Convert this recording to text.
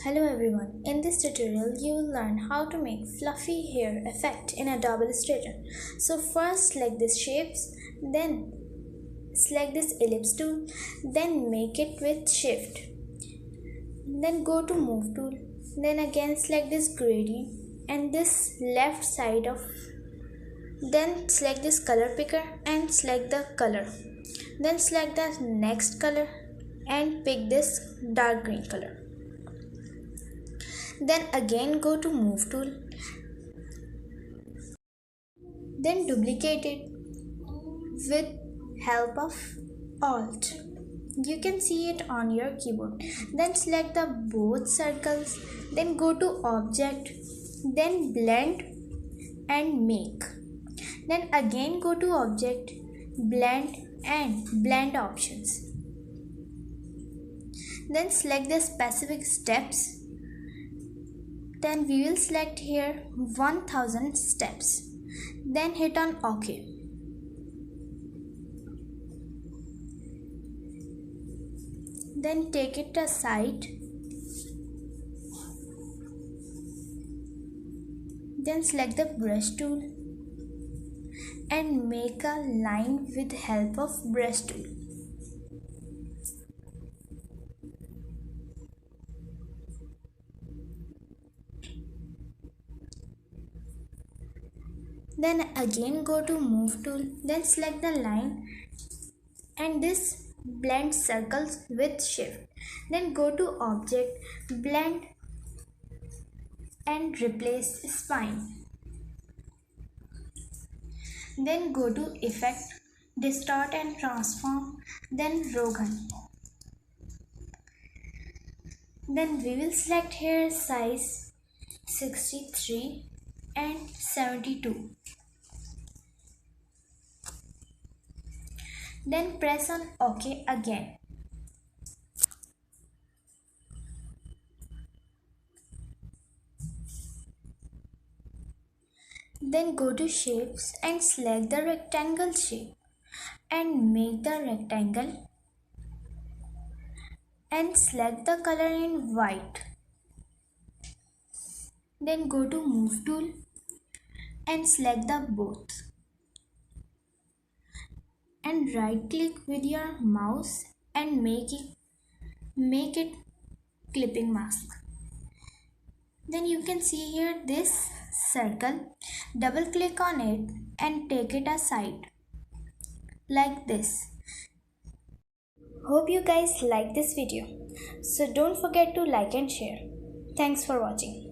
Hello everyone, in this tutorial you will learn how to make fluffy hair effect in Adobe Illustrator. So first select these shapes, then select this ellipse tool, then make it with shift. Then go to move tool, then again select this gradient and this left side of, then select this color picker and select the color. Then select the next color and pick this dark green color. Then again go to move tool, then duplicate it with help of alt. You can see it on your keyboard. Then select the both circles, then go to object, then blend and make. Then again go to object, blend and blend options. Then select the specific steps. Then we will select here 1000 steps. Then hit on OK. Then take it aside. Then select the brush tool and make a line with help of brush tool. Then again go to move tool, then select the line and this blend circles with shift. Then go to object, blend and replace spine. Then go to effect, distort and transform, then Rogan. Then we will select here size 63 and 72. Then press on OK again. Then go to shapes and select the rectangle shape and make the rectangle and select the color in white. Then go to move tool and select the both and right click with your mouse and make it clipping mask. Then you can see here this circle, double click on it and take it aside like this. Hope you guys like this video, so don't forget to like and share. Thanks for watching.